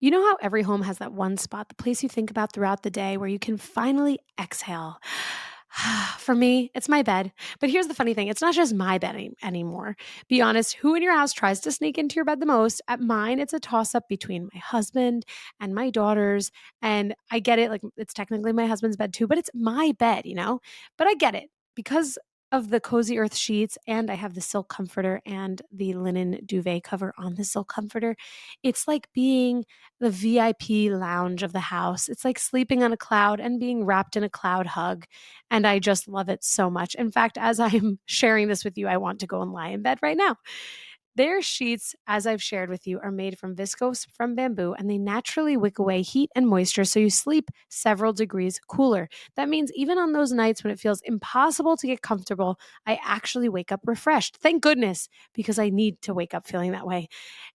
You know how every home has that one spot, the place you think about throughout the day where you can finally exhale? For me, it's my bed. But here's the funny thing, it's not just my bed anymore. Be honest, who in your house tries to sneak into your bed the most? At mine, it's a toss up between my husband and my daughters. And I get it, like it's technically my husband's bed too, but it's my bed, you know? But I get it because of the Cozy Earth sheets, and I have the silk comforter and the linen duvet cover on the silk comforter. It's like being the VIP lounge of the house. It's like sleeping on a cloud and being wrapped in a cloud hug. And I just love it so much. In fact, as I'm sharing this with you, I want to go and lie in bed right now. Their sheets, as I've shared with you, are made from viscose from bamboo and they naturally wick away heat and moisture so you sleep several degrees cooler. That means even on those nights when it feels impossible to get comfortable, I actually wake up refreshed. Thank goodness, because I need to wake up feeling that way.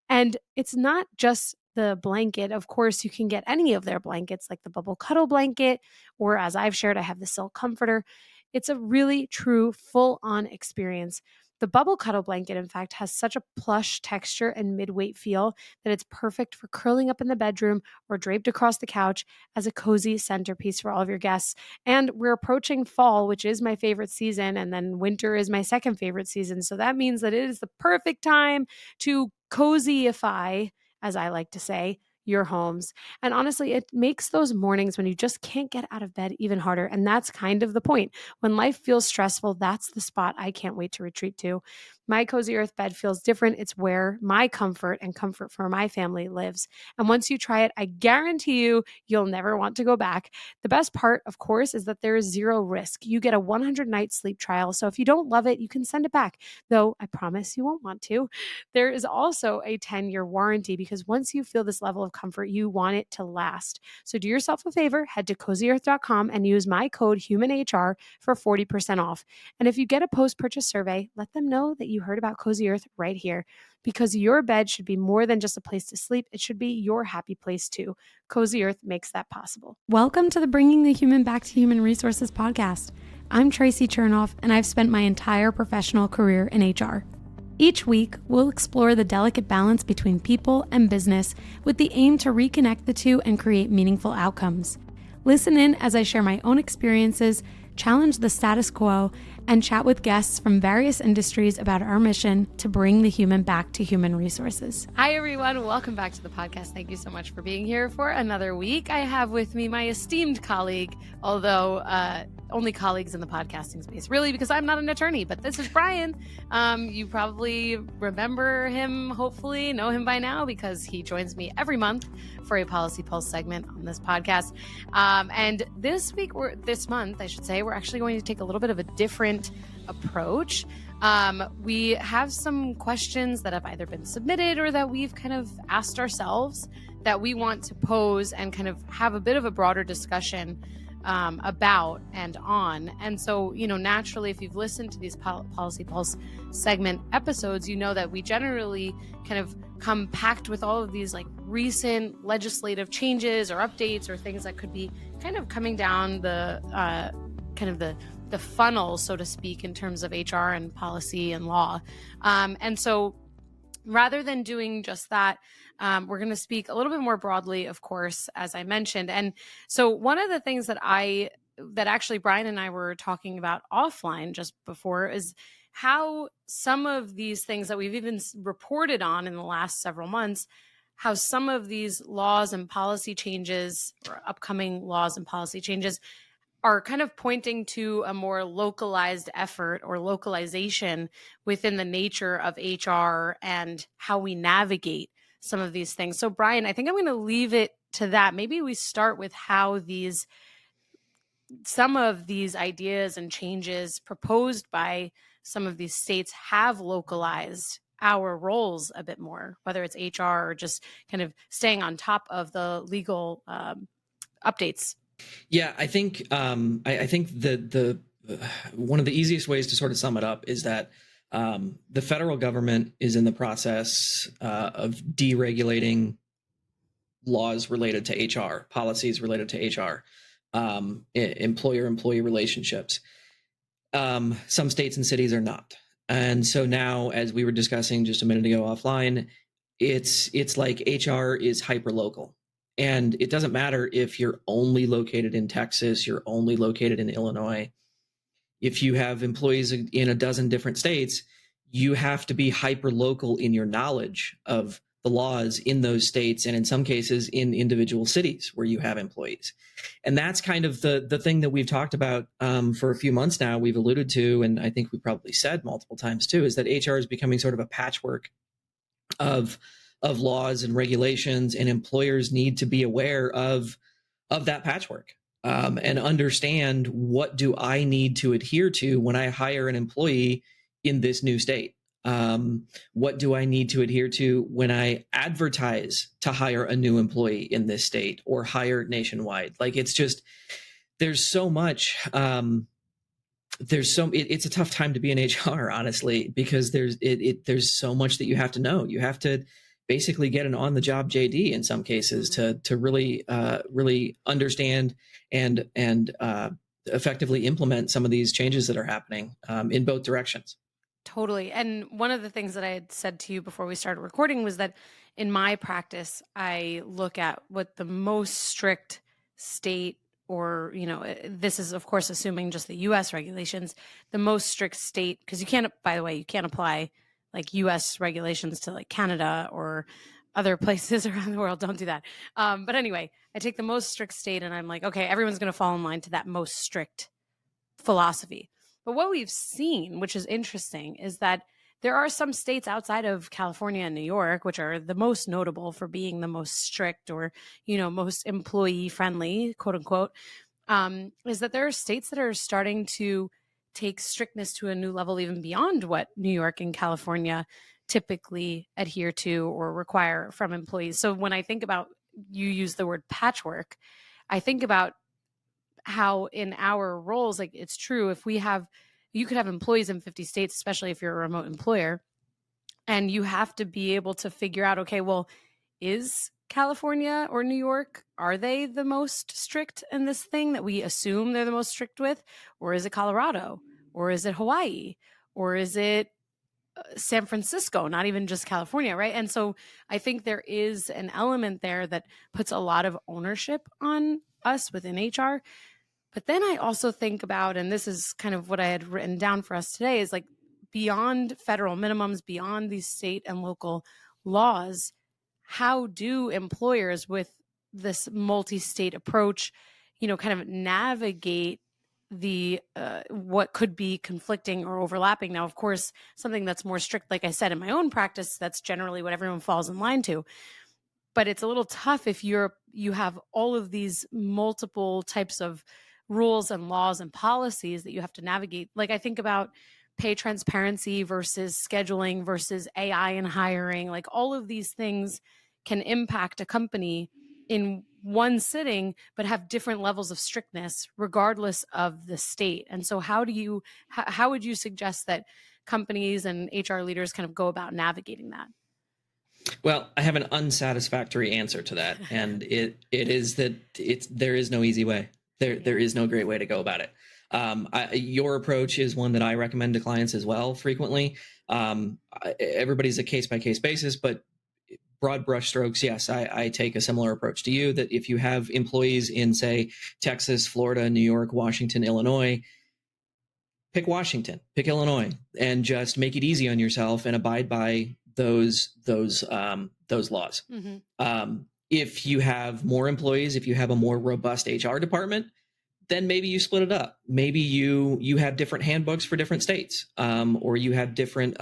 And it's not just the blanket. Of course, you can get any of their blankets, like the bubble cuddle blanket, or as I've shared, I have the silk comforter. It's a really true full on experience. The bubble cuddle blanket, in fact, has such a plush texture and mid weight feel that it's perfect for curling up in the bedroom or draped across the couch as a cozy centerpiece for all of your guests. And we're approaching fall, which is my favorite season, and then winter is my second favorite season. So that means that it is the perfect time to cozyify, as I like to say, your homes. And honestly, it makes those mornings when you just can't get out of bed even harder. And that's kind of the point. When life feels stressful, that's the spot I can't wait to retreat to. My Cozy Earth bed feels different. It's where my comfort and comfort for my family lives. And once you try it, I guarantee you, you'll never want to go back. The best part, of course, is that there is zero risk. You get a 100-night sleep trial. So if you don't love it, you can send it back, though I promise you won't want to. There is also a 10-year warranty because once you feel this level of comfort, you want it to last. So do yourself a favor, head to cozyearth.com and use my code HUMANHR for 40% off. And if you get a post-purchase survey, let them know that you heard about Cozy Earth right here, because your bed should be more than just a place to sleep. It should be your happy place too. Cozy Earth makes that possible. Welcome to the Bringing the Human Back to Human Resources podcast. I'm Traci Chernoff, and I've spent my entire professional career in HR. Each week, we'll explore the delicate balance between people and business with the aim to reconnect the two and create meaningful outcomes. Listen in as I share my own experiences, challenge the status quo, and chat with guests from various industries about our mission to bring the human back to human resources. Hi, everyone. Welcome back to the podcast. Thank you so much for being here for another week. I have with me my esteemed colleague, although only colleagues in the podcasting space, really, because I'm not an attorney, but this is Bryan. You probably remember him, hopefully know him by now, because he joins me every month for a Policy Pulse segment on this podcast. And this month, I should say, we're actually going to take a little bit of a different approach. We have some questions that have either been submitted or that we've kind of asked ourselves that we want to pose and kind of have a bit of a broader discussion about and on. And so, naturally, if you've listened to these Policy Pulse segment episodes, you know that we generally kind of come packed with all of these like recent legislative changes or updates or things that could be kind of coming down the the funnel, so to speak, in terms of HR and policy and law. And so rather than doing just that, we're going to speak a little bit more broadly, of course, as I mentioned. And so one of the things that actually Bryan and I were talking about offline just before is how some of these things that we've even reported on in the last several months, how some of these laws and policy changes or upcoming laws and policy changes are kind of pointing to a more localized effort or localization within the nature of HR and how we navigate some of these things. So, Bryan, I think I'm going to leave it to that. Maybe we start with how some of these ideas and changes proposed by some of these states have localized our roles a bit more, whether it's HR or just kind of staying on top of the legal updates. Yeah, I think I think the one of the easiest ways to sort of sum it up is that the federal government is in the process of deregulating laws related to HR, policies related to HR, employer-employee relationships. Some states and cities are not. And so now, as we were discussing just a minute ago offline, it's like HR is hyperlocal. And it doesn't matter if you're only located in Texas, you're only located in Illinois. If you have employees in a dozen different states, you have to be hyper local in your knowledge of the laws in those states, and in some cases in individual cities where you have employees. And that's kind of the thing that we've talked about for a few months now. We've alluded to, and I think we probably said multiple times too, is that HR is becoming sort of a patchwork of laws and regulations, and employers need to be aware of that patchwork, and understand, what do I need to adhere to when I hire an employee in this new state? What do I need to adhere to when I advertise to hire a new employee in this state or hire nationwide? Like, it's just, there's so much, it's a tough time to be in HR, honestly, because there's so much that you have to know. You have to basically get an on-the-job JD in some cases to really understand and effectively implement some of these changes that are happening in both directions. Totally. And one of the things that I had said to you before we started recording was that in my practice, I look at what the most strict state, or, this is of course assuming just the US regulations, the most strict state, because you can't, by the way, you can't apply like US regulations to like Canada or other places around the world. Don't do that. But anyway, I take the most strict state and I'm like, okay, everyone's going to fall in line to that most strict philosophy. But what we've seen, which is interesting, is that there are some states outside of California and New York, which are the most notable for being the most strict, or, most employee friendly, quote unquote, is that there are states that are starting to take strictness to a new level, even beyond what New York and California typically adhere to or require from employees. So when I think about, you use the word patchwork, I think about how in our roles, like, it's true, if you could have employees in 50 states, especially if you're a remote employer, and you have to be able to figure out, okay, well, is California or New York, are they the most strict in this thing that we assume they're the most strict with? Or is it Colorado? Or is it Hawaii? Or is it San Francisco, not even just California, right? And so I think there is an element there that puts a lot of ownership on us within HR. But then I also think about, and this is kind of what I had written down for us today, is like, beyond federal minimums, beyond these state and local laws, how do employers with this multi-state approach, kind of navigate the what could be conflicting or overlapping? Now, of course, something that's more strict, like I said, in my own practice, that's generally what everyone falls in line to. But it's a little tough if you have all of these multiple types of rules and laws and policies that you have to navigate. Like, I think about pay transparency versus scheduling versus AI and hiring. Like, all of these things can impact a company in one sitting, but have different levels of strictness regardless of the state. And so how would you suggest that companies and HR leaders kind of go about navigating that? Well, I have an unsatisfactory answer to that, and it is that there is no easy way. There is no great way to go about it. Your approach is one that I recommend to clients as well frequently. Everybody's a case by case basis, but broad brush strokes, yes, I take a similar approach to you, that if you have employees in, say, Texas, Florida, New York, Washington, Illinois, pick Washington, pick Illinois, and just make it easy on yourself and abide by those laws. Mm-hmm. If you have more employees, if you have a more robust HR department, then maybe you split it up. Maybe you have different handbooks for different states, or you have different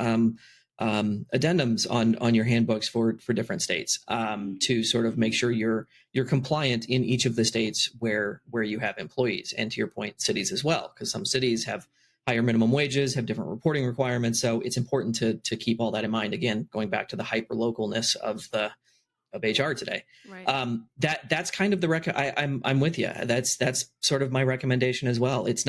addendums on your handbooks for different states, to sort of make sure you're compliant in each of the states where you have employees, and to your point, cities as well, because some cities have higher minimum wages, have different reporting requirements. So it's important to keep all that in mind. Again, going back to the hyper localness of HR today. Right. That's kind of the I'm with you. That's sort of my recommendation as well. That's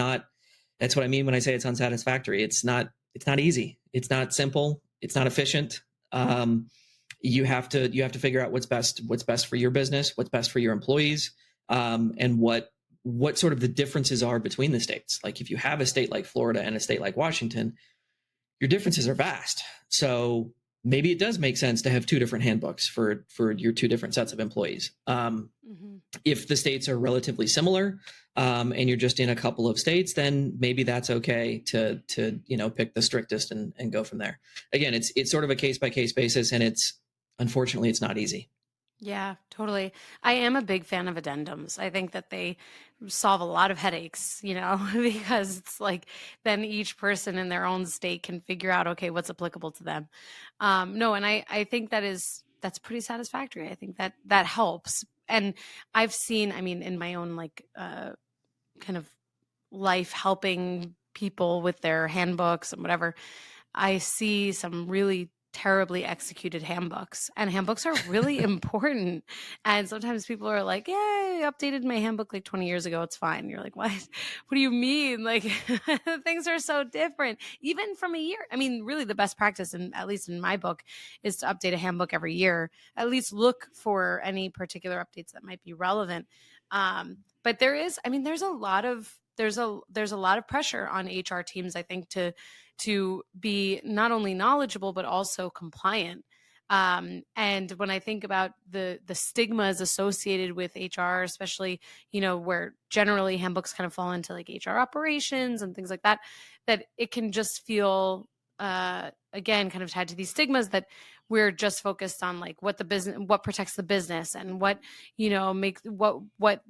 what I mean when I say it's unsatisfactory. It's not easy. It's not simple. It's not efficient. You have to figure out what's best for your business, what's best for your employees, and what sort of the differences are between the states. Like, if you have a state like Florida and a state like Washington, your differences are vast. So maybe it does make sense to have two different handbooks for your two different sets of employees. Mm-hmm. If the states are relatively similar, and you're just in a couple of states, then maybe that's okay to pick the strictest and go from there. Again, it's sort of a case by case basis, and unfortunately it's not easy. Yeah, totally. I am a big fan of addendums. I think that they solve a lot of headaches, because it's like then each person in their own state can figure out, okay, what's applicable to them. No, and I think that's pretty satisfactory. I think that helps. And I've seen, I mean, in my own like kind of life helping people with their handbooks and whatever, I see some really terribly executed handbooks, and handbooks are really important. And sometimes people are like, "Yeah, I updated my handbook like 20 years ago. It's fine." You're like, "What? What do you mean? Like things are so different even from a year." I mean, really the best practice, and at least in my book, is to update a handbook every year. At least look for any particular updates that might be relevant. But I mean, there's a lot of pressure on HR teams, I think, to be not only knowledgeable but also compliant. And when I think about the stigmas associated with HR, especially where generally handbooks kind of fall into like HR operations and things like that, that it can just feel again kind of tied to these stigmas that we're just focused on like what protects the business, and what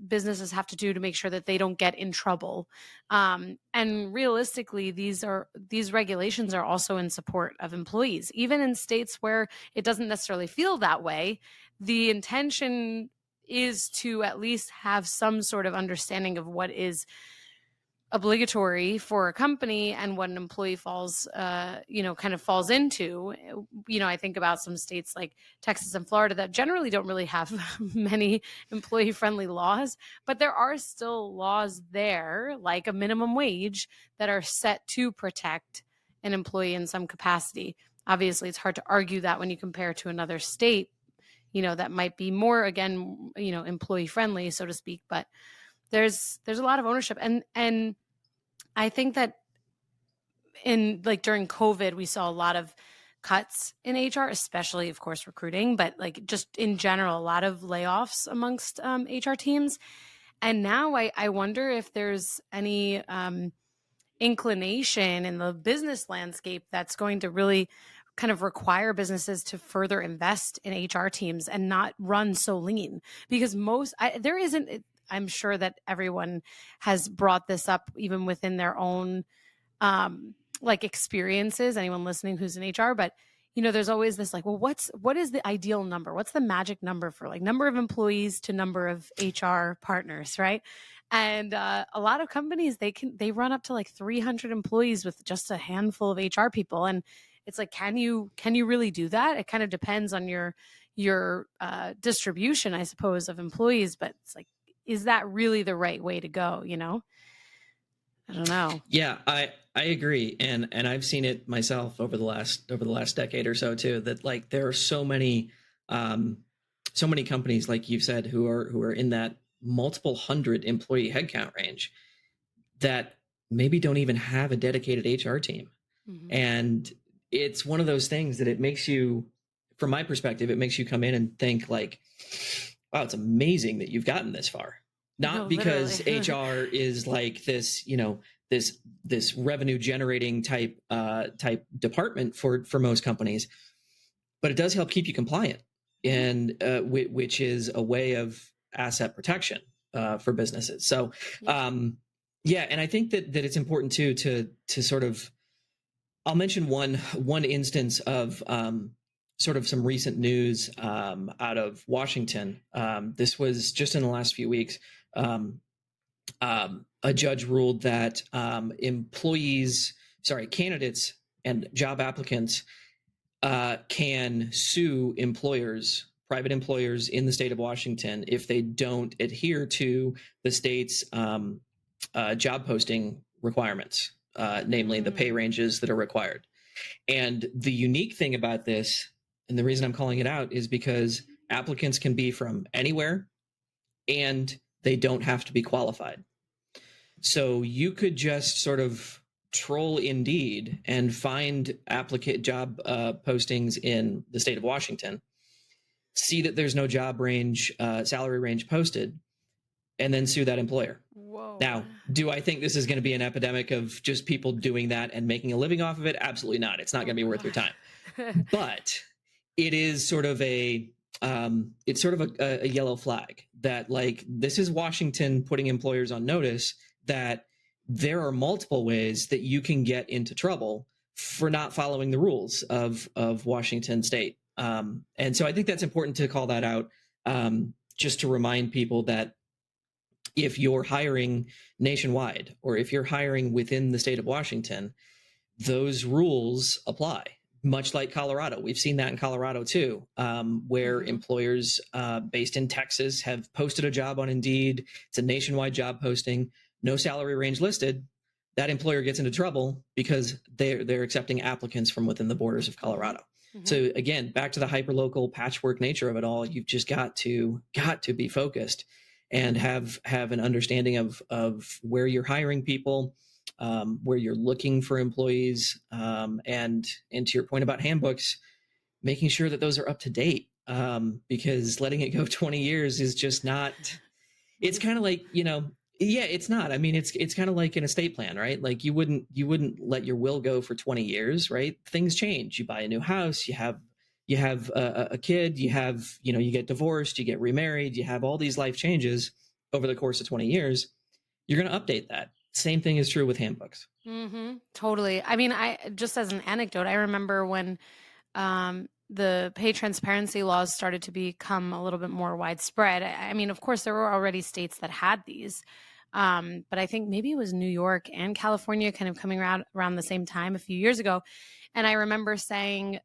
businesses have to do to make sure that they don't get in trouble. And realistically, these regulations are also in support of employees, even in states where it doesn't necessarily feel that way. The intention is to at least have some sort of understanding of what is obligatory for a company and what an employee kind of falls into. I think about some states like Texas and Florida that generally don't really have many employee friendly laws, but there are still laws there, like a minimum wage, that are set to protect an employee in some capacity. Obviously, it's hard to argue that when you compare to another state, that might be more, again, employee friendly, so to speak, but there's a lot of ownership. And I think that in like during COVID, we saw a lot of cuts in HR, especially of course recruiting, but like just in general, a lot of layoffs amongst HR teams. And now I wonder if there's any inclination in the business landscape that's going to really kind of require businesses to further invest in HR teams and not run so lean, because there isn't. I'm sure that everyone has brought this up even within their own like experiences, anyone listening who's in HR, but there's always this like, well, what is the ideal number? What's the magic number for like number of employees to number of HR partners, right? And a lot of companies, they run up to like 300 employees with just a handful of HR people, and it's like, can you really do that? It kind of depends on your distribution, I suppose, of employees, but it's like, is that really the right way to go? I don't know. Yeah, I agree, and I've seen it myself over the last decade or so too. That like there are so many companies, like you've said, who are in that multiple hundred employee headcount range that maybe don't even have a dedicated HR team. Mm-hmm. And it's one of those things that it makes you, from my perspective, it makes you come in and think like, wow, it's amazing that you've gotten this far. No, Not because literally. HR is like this, this revenue generating type department for most companies, but it does help keep you compliant, and which is a way of asset protection for businesses. So Yeah. yeah, and I think that it's important too to sort of, I'll mention one instance of sort of some recent news out of Washington. This was just in the last few weeks. A judge ruled that candidates and job applicants can sue private employers in the state of Washington, if they don't adhere to the state's job posting requirements, namely the pay ranges that are required. And the unique thing about this, and the reason I'm calling it out, is because applicants can be from anywhere and they don't have to be qualified. So you could just sort of troll Indeed and find applicant job postings in the state of Washington, see that there's no job range, salary range posted, and then sue that employer. Whoa. Now, do I think this is going to be an epidemic of just people doing that and making a living off of it? Absolutely not. It's not Oh going to be worth your God. time. But it is sort of a it's sort of a yellow flag that, like, this is Washington putting employers on notice that there are multiple ways that you can get into trouble for not following the rules of Washington state. And so I think that's important to call that out, just to remind people that if you're hiring nationwide or if you're hiring within the state of Washington, those rules apply. Much like Colorado, we've seen that in Colorado too, where employers based in Texas have posted a job on Indeed. It's a nationwide job posting, no salary range listed. That employer gets into trouble because they're accepting applicants from within the borders of Colorado. So again, back to the hyperlocal patchwork nature of it all, you've just got to be focused and have an understanding of where you're hiring people, where you're looking for employees, and to your point about handbooks, making sure that those are up to date, because letting it go 20 years is just not. It's kind of like, yeah, it's not. I mean, it's kind of like an estate plan, right? Like you wouldn't let your will go for 20 years, right? Things change. You buy a new house, you have a kid, you get divorced, you get remarried, you have all these life changes over the course of 20 years. You're going to update that. Same thing is true with handbooks. Totally. I mean, I just as an anecdote, I remember when the pay transparency laws started to become a little bit more widespread. I mean, of course, there were already states that had these, but I think maybe it was New York and California kind of coming around the same time a few years ago. And I remember saying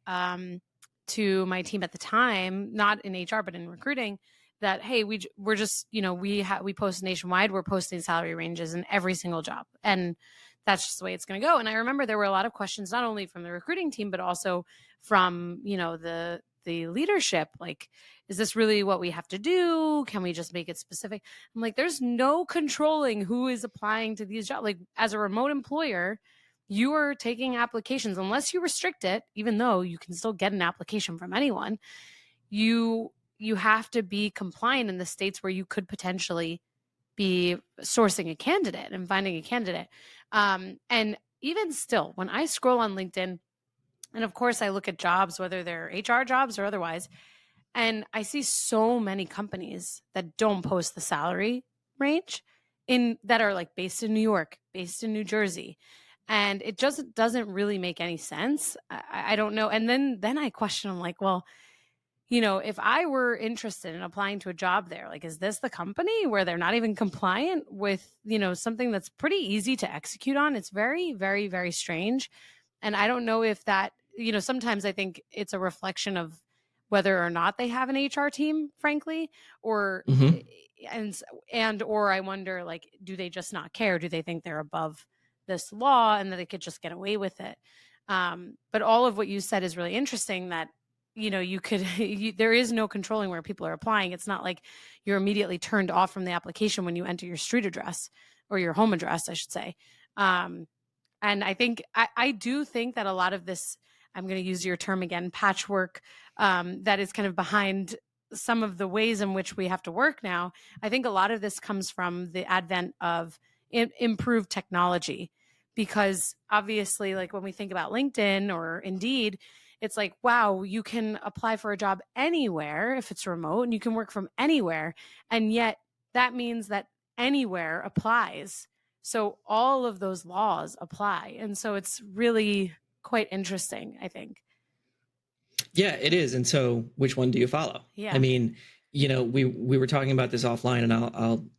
to my team at the time, not in HR but in recruiting, that hey, we're just we post nationwide. We're posting salary ranges in every single job, and that's just the way it's going to go. And I remember there were a lot of questions, not only from the recruiting team, but also from, the leadership. Like, is this really what we have to do? Can we just make it specific? I'm like, there's no controlling who is applying to these jobs. Like, as a remote employer, you are taking applications unless you restrict it, even though you can still get an application from anyone. You have to be compliant in the states where you could potentially be sourcing a candidate and finding a candidate. And even still, when I scroll on LinkedIn, and of course I look at jobs, whether they're HR jobs or otherwise, and I see so many companies that don't post the salary range that are like based in New York, based in New Jersey. And it just doesn't really make any sense. I don't know. And then I question, I'm like, well, if I were interested in applying to a job there, like, is this the company where they're not even compliant with, something that's pretty easy to execute on? It's very, very, very strange. And I don't know if that, sometimes I think it's a reflection of whether or not they have an HR team, frankly, or, Mm-hmm. or I wonder, like, do they just not care? Do they think they're above this law and that they could just get away with it? But all of what you said is really interesting, that there is no controlling where people are applying. It's not like you're immediately turned off from the application when you enter your street address, or your home address, I should say. And I do think that a lot of this, I'm going to use your term again, patchwork, that is kind of behind some of the ways in which we have to work now. I think a lot of this comes from the advent of improved technology, because obviously, like, when we think about LinkedIn or Indeed, it's like, wow, you can apply for a job anywhere if it's remote, and you can work from anywhere. And yet that means that anywhere applies. So all of those laws apply. And so it's really quite interesting, I think. Yeah, it is. And so, which one do you follow? Yeah. I mean, we were talking about this offline, and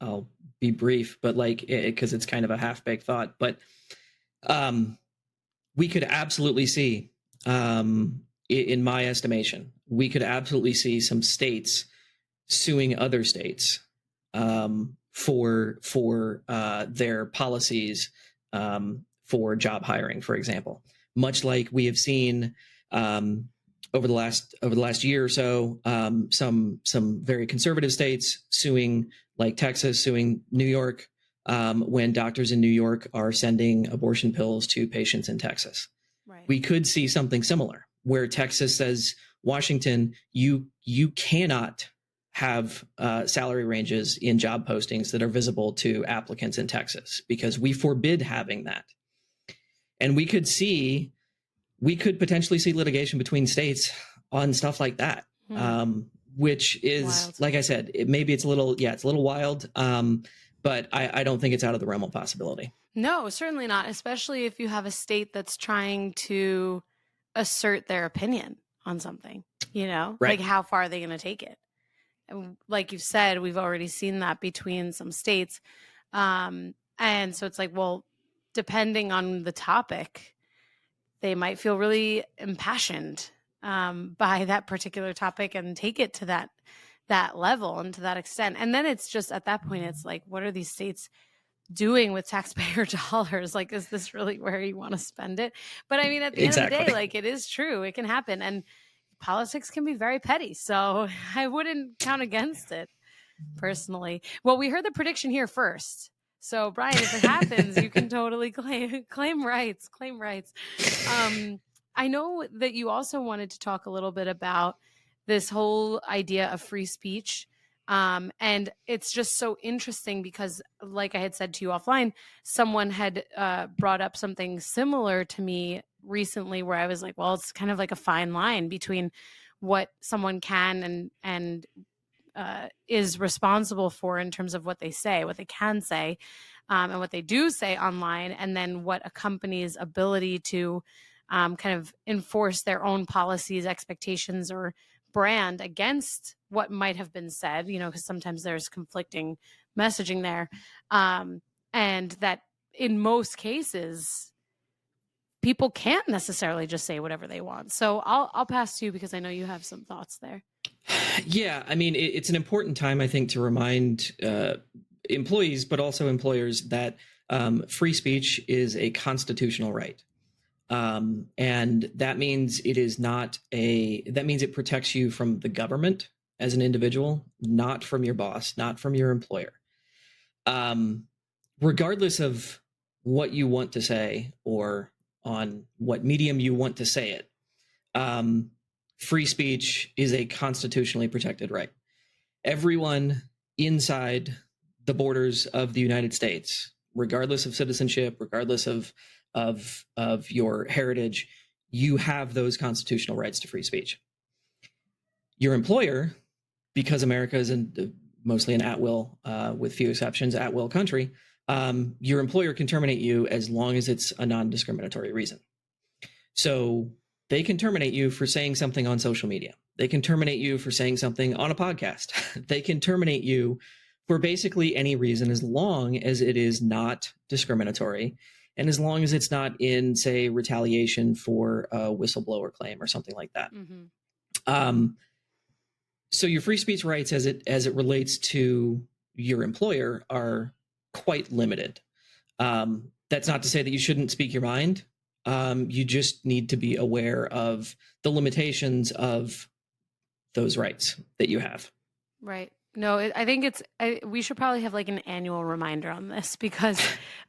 I'll be brief, but like, because it's kind of a half baked thought, but we could absolutely see, in my estimation, we could absolutely see some states suing other states, for their policies, for job hiring, for example. Much like we have seen, over the last year or so, some very conservative states suing, like Texas suing New York, when doctors in New York are sending abortion pills to patients in Texas. Right. We could see something similar where Texas says, Washington, you cannot have salary ranges in job postings that are visible to applicants in Texas because we forbid having that. And we could potentially see litigation between states on stuff like that, which is, wild. Like I said, maybe it's a little wild, but I don't think it's out of the realm of possibility. No, certainly not, especially if you have a state that's trying to assert their opinion on something, right. Like how far are they going to take it? And like you've said, we've already seen that between some states. And so it's like, well, depending on the topic, they might feel really impassioned by that particular topic and take it to that level and to that extent. And then it's just at that point, it's like, what are these states doing with taxpayer dollars? Like, is this really where you want to spend it? But I mean, at the end of the day, like, it is true. It can happen. And politics can be very petty. So I wouldn't count against it personally. Well, we heard the prediction here first. So Bryan, if it happens, you can totally claim rights. I know that you also wanted to talk a little bit about this whole idea of free speech. And it's just so interesting because, like I had said to you offline, someone had brought up something similar to me recently where I was like, well, it's kind of like a fine line between what someone can and is responsible for in terms of what they say, what they can say, and what they do say online, and then what a company's ability to kind of enforce their own policies, expectations, or brand against what might have been said, because sometimes there's conflicting messaging there. And that in most cases, people can't necessarily just say whatever they want. So I'll pass to you because I know you have some thoughts there. Yeah, I mean, it's an important time, I think, to remind employees, but also employers that free speech is a constitutional right. And that means that means it protects you from the government as an individual, not from your boss, not from your employer. Regardless of what you want to say or on what medium you want to say it, free speech is a constitutionally protected right. Everyone inside the borders of the United States, regardless of citizenship, regardless of your heritage, you have those constitutional rights to free speech. Your employer, because America is mostly an at-will, with few exceptions, at-will country, your employer can terminate you as long as it's a non-discriminatory reason. So they can terminate you for saying something on social media. They can terminate you for saying something on a podcast. They can terminate you for basically any reason as long as it is not discriminatory and as long as it's not in, say, retaliation for a whistleblower claim or something like that. Mm-hmm. So your free speech rights as it relates to your employer are quite limited. That's not to say that you shouldn't speak your mind. You just need to be aware of the limitations of those rights that you have. Right. No, I think we should probably have like an annual reminder on this because,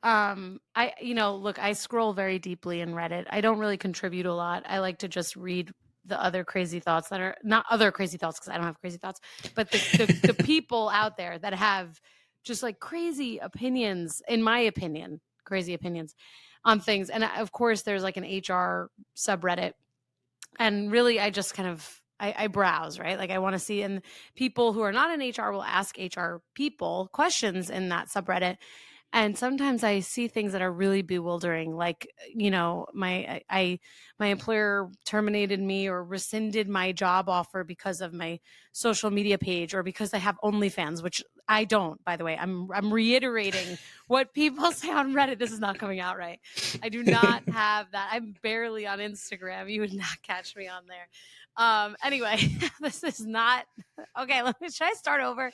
I scroll very deeply in Reddit. I don't really contribute a lot. I like to just read the other crazy thoughts that are not other crazy thoughts because I don't have crazy thoughts, but the people out there that have just like crazy opinions, in my opinion, crazy opinions on things. And of course there's like an HR subreddit, and really I just kind of, I browse, right? Like I want to see, and people who are not in HR will ask HR people questions in that subreddit. And sometimes I see things that are really bewildering, like, my employer terminated me or rescinded my job offer because of my social media page or because I have OnlyFans, which I don't, by the way. I'm reiterating what people say on Reddit. This is not coming out right. I do not have that. I'm barely on Instagram. You would not catch me on there. Anyway, this is not okay. Should I start over?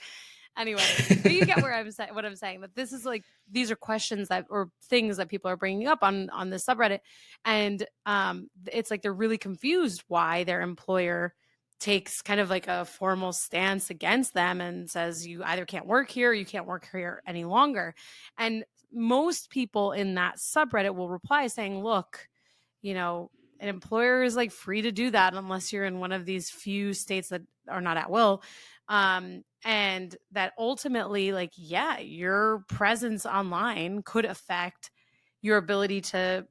Anyway, but you get what I'm saying, that this is like, these are questions or things that people are bringing up on the subreddit. And it's like, they're really confused why their employer takes kind of like a formal stance against them and says, you either can't work here or you can't work here any longer. And most people in that subreddit will reply saying, look, you know, an employer is like free to do that unless you're in one of these few states that are not at will. And that ultimately, like, yeah, your presence online could affect your ability to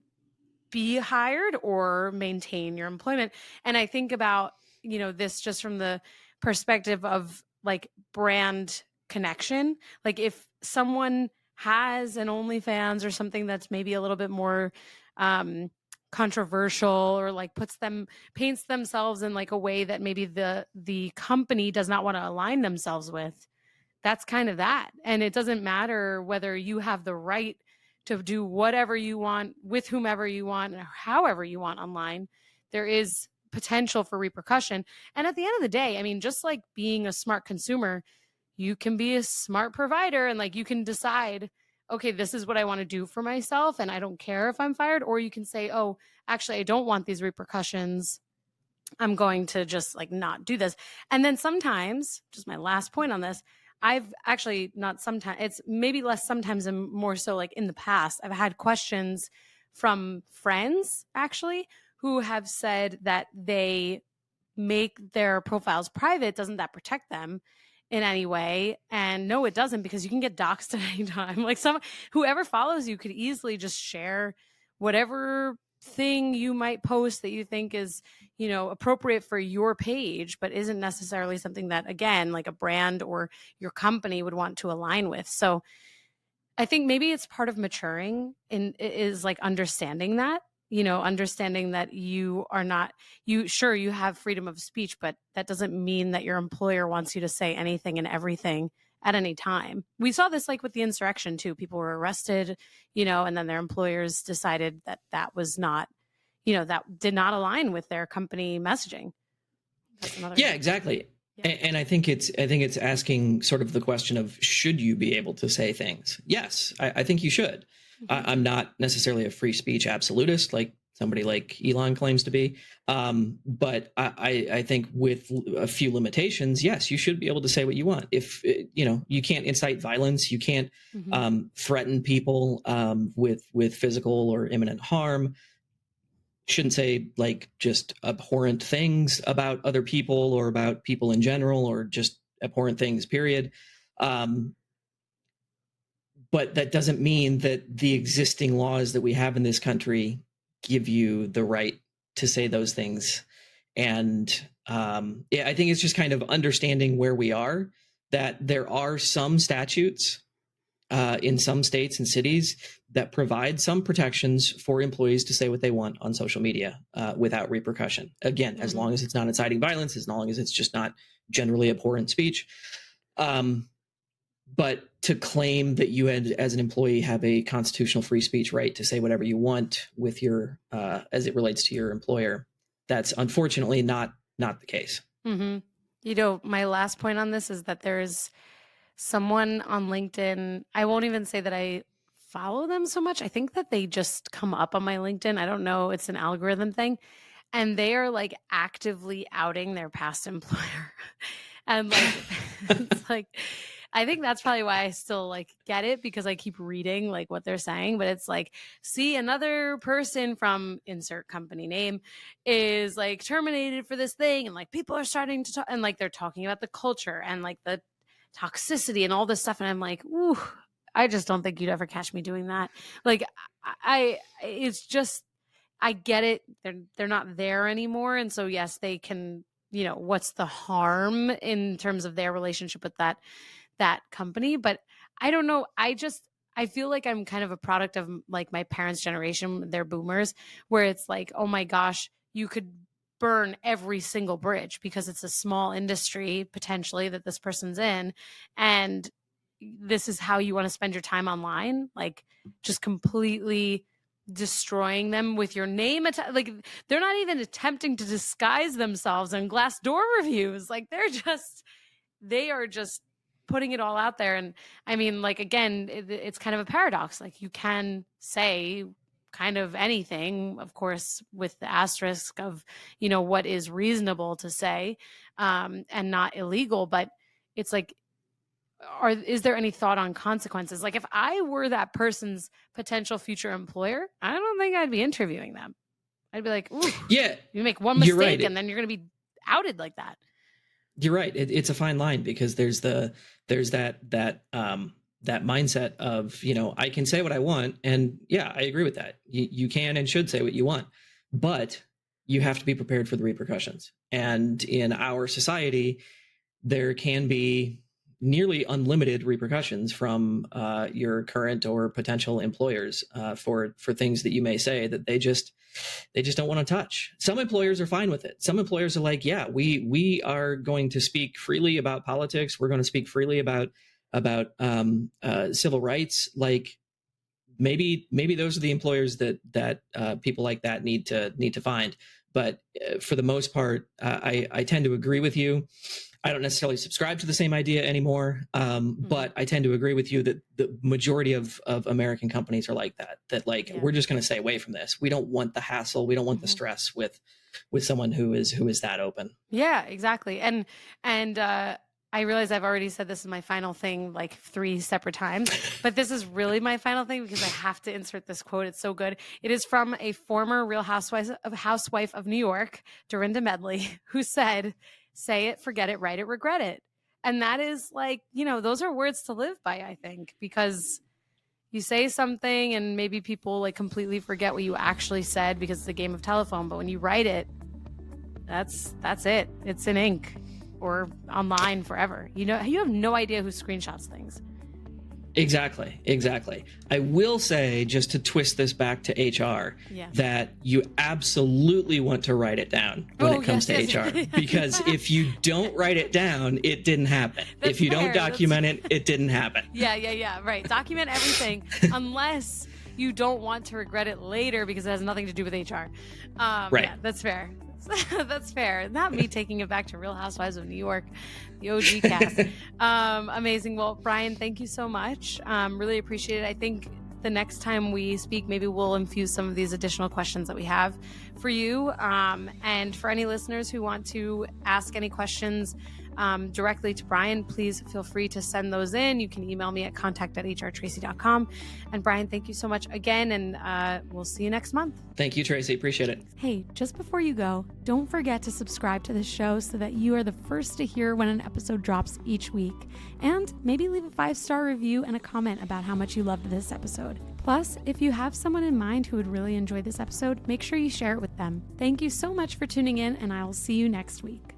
be hired or maintain your employment. And I think about, this just from the perspective of like brand connection. Like if someone has an OnlyFans or something that's maybe a little bit more controversial, or like paints themselves in like a way that maybe the company does not want to align themselves with, that's kind of that. And it doesn't matter whether you have the right to do whatever you want with whomever you want and however you want online. There is potential for repercussion. And at the end of the day, I mean, just like being a smart consumer, you can be a smart provider and like you can decide, okay, this is what I want to do for myself and I don't care if I'm fired. Or you can say, oh, actually, I don't want these repercussions. I'm going to just like not do this. And then sometimes, just my last point on this, I've actually not sometimes, it's maybe less sometimes and more so like in the past, I've had questions from friends actually who have said that they make their profiles private. Doesn't that protect them in any way? And no, it doesn't, because you can get doxxed at any time. Like whoever follows you could easily just share whatever thing you might post that you think is, appropriate for your page, but isn't necessarily something that, again, like a brand or your company would want to align with. So I think maybe it's part of maturing and is like understanding that, understanding that you are not, you have freedom of speech, but that doesn't mean that your employer wants you to say anything and everything at any time. We saw this like with the insurrection too. People were arrested, and then their employers decided that that was not, that did not align with their company messaging. That's another Yeah, example. exactly. Yeah. And I think it's asking sort of the question of, should you be able to say things? Yes, I think you should. Mm-hmm. I'm not necessarily a free speech absolutist like somebody like Elon claims to be, but I think with a few limitations, yes, you should be able to say what you want. If you can't incite violence, you can't Mm-hmm. threaten people with physical or imminent harm. Shouldn't say like just abhorrent things about other people or about people in general, or just abhorrent things, period. Um, but that doesn't mean that the existing laws that we have in this country give you the right to say those things. And yeah, I think it's just kind of understanding where we are, that there are some statutes in some states and cities that provide some protections for employees to say what they want on social media without repercussion. Again, as Mm-hmm. long as it's not inciting violence, as long as it's just not generally abhorrent speech. But to claim that you had, as an employee, have a constitutional free speech right to say whatever you want with your, as it relates to your employer, that's unfortunately not the case. Mm-hmm. My last point on this is that there's someone on LinkedIn. I won't even say that I follow them so much. I think that they just come up on my LinkedIn. I don't know. It's an algorithm thing. And they are like actively outing their past employer. And like, it's like, I think that's probably why I still like get it, because I keep reading like what they're saying. But it's like, see, another person from insert company name is like terminated for this thing. And like people are starting to talk, and like they're talking about the culture and like the toxicity and all this stuff. And I'm like, ooh, I just don't think you'd ever catch me doing that. Like, it's just, I get it. They're not there anymore. And so yes, they can, what's the harm in terms of their relationship with that company? But I don't know. I feel like I'm kind of a product of like my parents' generation, they're boomers, where it's like, oh my gosh, you could burn every single bridge because it's a small industry potentially that this person's in. And this is how you want to spend your time online, like just completely destroying them with your name like they're not even attempting to disguise themselves in Glassdoor reviews. Like they are just putting it all out there. And I mean, like, again, it's kind of a paradox. Like you can say kind of anything, of course, with the asterisk of, what is reasonable to say, and not illegal. But it's like, is there any thought on consequences? Like if I were that person's potential future employer, I don't think I'd be interviewing them. I'd be like, ooh, Yeah, you make one you're mistake right. and then you're going to be outed like that. You're right. It's a fine line because there's that mindset of, I can say what I want, and yeah, I agree with that. You can and should say what you want, but you have to be prepared for the repercussions. And in our society, there can be nearly unlimited repercussions from your current or potential employers for things that you may say that they just don't want to touch. Some employers are fine with it. Some employers are like, yeah, we are going to speak freely about politics. We're going to speak freely about civil rights. Like maybe those are the employers that people like that need to find. But for the most part, I tend to agree with you. I don't necessarily subscribe to the same idea anymore, but I tend to agree with you that the majority of American companies are like that. That like we're just going to stay away from this. We don't want the hassle. We don't want the stress with someone who is that open. Yeah, exactly. And I realize I've already said this is my final thing like 3 separate times, but this is really my final thing because I have to insert this quote. It's so good. It is from a former Real Housewife of New York, Dorinda Medley, who said, "Say it, forget it, write it, regret it." And that is like, those are words to live by, I think, because you say something and maybe people like completely forget what you actually said because it's a game of telephone. But when you write it, that's it. It's in ink or online forever. You have no idea who screenshots things. Exactly. I will say, just to twist this back to HR, that you absolutely want to write it down when it comes to HR. Because if you don't write it down, it didn't happen. If you don't document it didn't happen. Yeah. Right. Document everything unless you don't want to regret it later because it has nothing to do with HR. Right. Yeah, that's fair. That's fair. Not me taking it back to Real Housewives of New York, the OG cast. Amazing. Well, Bryan, thank you so much. Really appreciate it. I think the next time we speak, maybe we'll infuse some of these additional questions that we have for you. And for any listeners who want to ask any questions directly to Bryan, please feel free to send those in. You can email me at contact@hrtraci.com. And Bryan, thank you so much again, and we'll see you next month. Thank you, Traci. Appreciate it. Hey, just before you go, don't forget to subscribe to the show so that you are the first to hear when an episode drops each week. And maybe leave a 5-star review and a comment about how much you loved this episode. Plus, if you have someone in mind who would really enjoy this episode, make sure you share it with them. Thank you so much for tuning in, and I will see you next week.